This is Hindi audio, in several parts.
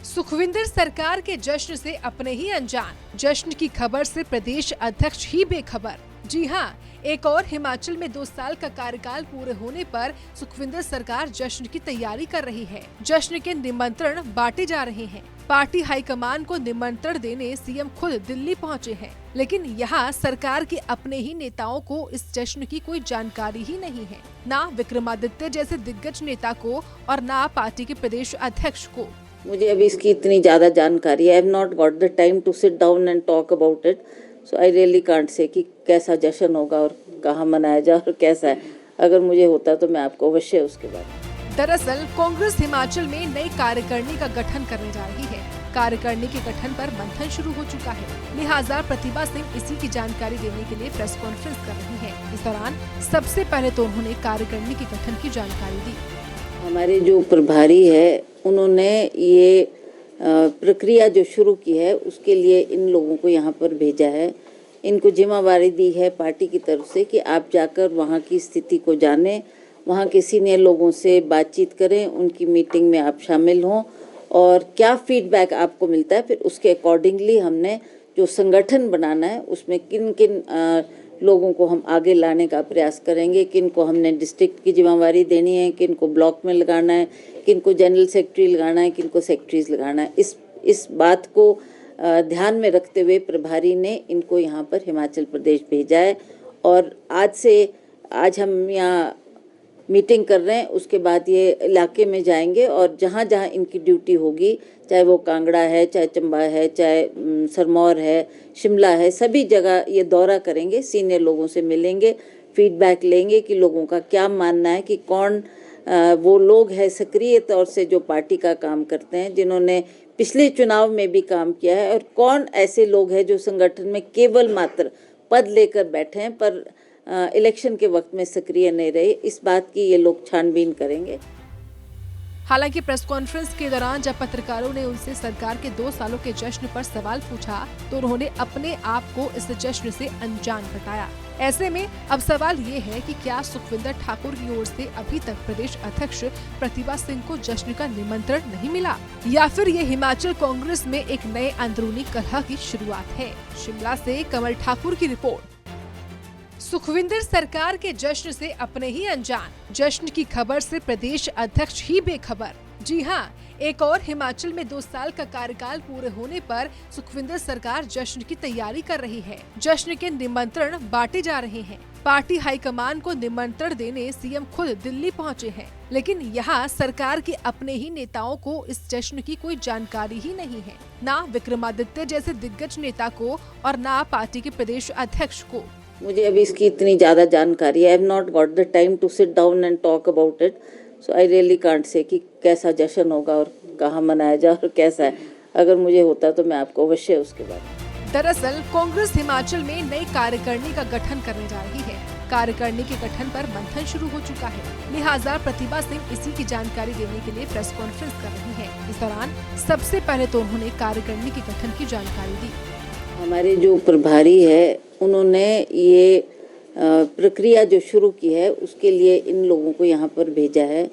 सुखविंदर सरकार के जश्न से अपने ही अनजान, जश्न की खबर से प्रदेश अध्यक्ष ही बेखबर। जी हां, एक और हिमाचल में 2 साल का कार्यकाल पूरे होने पर सुखविंदर सरकार जश्न की तैयारी कर रही है। जश्न के निमंत्रण बांटे जा रहे हैं। पार्टी हाईकमान को निमंत्रण देने सीएम खुद दिल्ली पहुंचे हैं, लेकिन यहाँ सरकार के अपने ही नेताओं को इस जश्न की कोई जानकारी ही नहीं है। ना विक्रमादित्य जैसे दिग्गज नेता को और ना पार्टी के प्रदेश अध्यक्ष को। मुझे अभी इसकी इतनी ज़्यादा जानकारी है। I have not got the time to sit down and talk about it, so I really can't say कि कैसा जश्न होगा और कहाँ मनाया जाए और कैसा है। अगर मुझे होता तो मैं आपको अवश्य उसके बारे में। दरअसल कांग्रेस हिमाचल में नई कार्यकारिणी का गठन करने जा रही है। कार्यकारिणी के गठन पर मंथन शुरू हो चुका है, लिहाजा प्रतिभा सिंह इसी की जानकारी देने के लिए प्रेस कॉन्फ्रेंस कर रही है। इस दौरान सबसे पहले तो उन्होंने कार्यकारिणी के गठन की जानकारी दी। हमारे जो प्रभारी है उन्होंने ये प्रक्रिया जो शुरू की है उसके लिए इन लोगों को यहाँ पर भेजा है। इनको जिम्मेवारी दी है पार्टी की तरफ से कि आप जाकर वहाँ की स्थिति को जानें, वहाँ के सीनियर लोगों से बातचीत करें, उनकी मीटिंग में आप शामिल हों और क्या फीडबैक आपको मिलता है, फिर उसके अकॉर्डिंगली हमने जो संगठन बनाना है उसमें किन किन लोगों को हम आगे लाने का प्रयास करेंगे, किन को हमने डिस्ट्रिक्ट की जिम्मेवारी देनी है, किन को ब्लॉक में लगाना है, किन को जनरल सेक्रेटरी लगाना है, किन को सेक्रेटरीज लगाना है। इस बात को ध्यान में रखते हुए प्रभारी ने इनको यहाँ पर हिमाचल प्रदेश भेजा है और आज हम यहाँ मीटिंग कर रहे हैं। उसके बाद ये इलाके में जाएंगे और जहाँ जहाँ इनकी ड्यूटी होगी, चाहे वो कांगड़ा है, चाहे चंबा है, चाहे सिरमौर है, शिमला है, सभी जगह ये दौरा करेंगे, सीनियर लोगों से मिलेंगे, फीडबैक लेंगे कि लोगों का क्या मानना है, कि कौन वो लोग हैं सक्रिय तौर से जो पार्टी का काम करते हैं, जिन्होंने पिछले चुनाव में भी काम किया है, और कौन ऐसे लोग हैं जो संगठन में केवल मात्र पद लेकर बैठे हैं पर इलेक्शन के वक्त में सक्रिय नहीं रहे। इस बात की ये लोग छानबीन करेंगे। हालांकि प्रेस कॉन्फ्रेंस के दौरान जब पत्रकारों ने उनसे सरकार के 2 सालों के जश्न पर सवाल पूछा तो उन्होंने अपने आप को इस जश्न से अनजान बताया। ऐसे में अब सवाल ये है कि क्या सुखविंदर ठाकुर की ओर से अभी तक प्रदेश अध्यक्ष प्रतिभा सिंह को जश्न का निमंत्रण नहीं मिला, या फिर ये हिमाचल कांग्रेस में एक नए अंदरूनी कलह की शुरुआत है। शिमला से कमल ठाकुर की रिपोर्ट। सुखविंदर सरकार के जश्न से अपने ही अनजान, जश्न की खबर से प्रदेश अध्यक्ष ही बेखबर। जी हां, एक और हिमाचल में 2 साल का कार्यकाल पूरे होने पर सुखविंदर सरकार जश्न की तैयारी कर रही है। जश्न के निमंत्रण बांटे जा रहे हैं। पार्टी हाईकमान को निमंत्रण देने सीएम खुद दिल्ली पहुंचे हैं, लेकिन यहाँ सरकार के अपने ही नेताओं को इस जश्न की कोई जानकारी ही नहीं है। ना विक्रमादित्य जैसे दिग्गज नेता को और ना पार्टी के प्रदेश अध्यक्ष को। मुझे अभी इसकी इतनी ज़्यादा जानकारी है। I have not got the time to sit down and talk about it, so I really can't say कि कैसा जश्न होगा और कहाँ मनाया जाए और कैसा है। अगर मुझे होता तो मैं आपको अवश्य उसके बारे में। दरअसल कांग्रेस हिमाचल में नई कार्यकारिणी का गठन करने जा रही है। कार्यकारिणी के गठन पर मंथन शुरू हो चुका है, लिहाजा प्रतिभा सिंह इसी की जानकारी देने के लिए प्रेस कॉन्फ्रेंस कर रही है। इस दौरान सबसे पहले तो उन्होंने कार्यकारिणी के गठन की जानकारी दी। हमारे जो प्रभारी है उन्होंने ये प्रक्रिया जो शुरू की है उसके लिए इन लोगों को यहाँ पर भेजा है।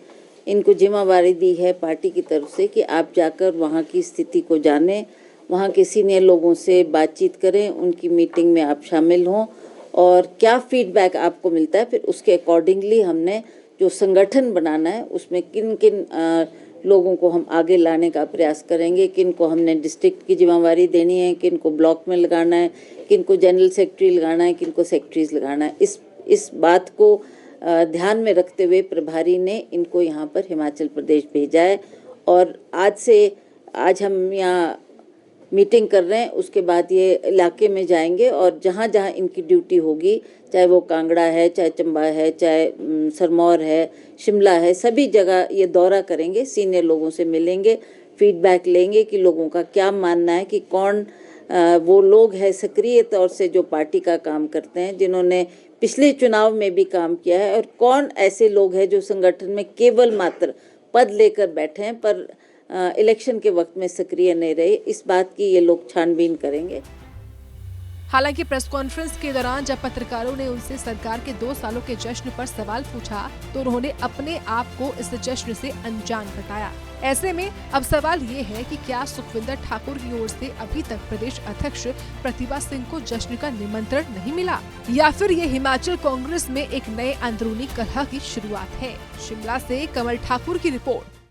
इनको जिम्मेवारी दी है पार्टी की तरफ से कि आप जाकर वहाँ की स्थिति को जानें, वहाँ के सीनियर लोगों से बातचीत करें, उनकी मीटिंग में आप शामिल हों और क्या फीडबैक आपको मिलता है, फिर उसके अकॉर्डिंगली हमने जो संगठन बनाना है उसमें किन किन लोगों को हम आगे लाने का प्रयास करेंगे, किन को हमने डिस्ट्रिक्ट की जिम्मेवारी देनी है, किन को ब्लॉक में लगाना है, किन को जनरल सेक्रेटरी लगाना है, किन को सेक्रेटरीज लगाना है। इस बात को ध्यान में रखते हुए प्रभारी ने इनको यहाँ पर हिमाचल प्रदेश भेजा है और आज हम यहाँ मीटिंग कर रहे हैं। उसके बाद ये इलाके में जाएंगे और जहाँ जहाँ इनकी ड्यूटी होगी, चाहे वो कांगड़ा है, चाहे चंबा है, चाहे सिरमौर है, शिमला है, सभी जगह ये दौरा करेंगे, सीनियर लोगों से मिलेंगे, फीडबैक लेंगे कि लोगों का क्या मानना है, कि कौन वो लोग हैं सक्रिय तौर से जो पार्टी का काम करते हैं, जिन्होंने पिछले चुनाव में भी काम किया है, और कौन ऐसे लोग हैं जो संगठन में केवल मात्र पद लेकर बैठे हैं पर इलेक्शन के वक्त में सक्रिय नहीं रहे। इस बात की ये लोग छानबीन करेंगे। हालांकि प्रेस कॉन्फ्रेंस के दौरान जब पत्रकारों ने उनसे सरकार के 2 सालों के जश्न पर सवाल पूछा तो उन्होंने अपने आप को इस जश्न से अनजान बताया। ऐसे में अब सवाल ये है कि क्या सुखविंदर ठाकुर की ओर से अभी तक प्रदेश अध्यक्ष प्रतिभा सिंह को जश्न का निमंत्रण नहीं मिला, या फिर ये हिमाचल कांग्रेस में एक नए अंदरूनी कलह की शुरुआत है। शिमला से कमल ठाकुर की रिपोर्ट।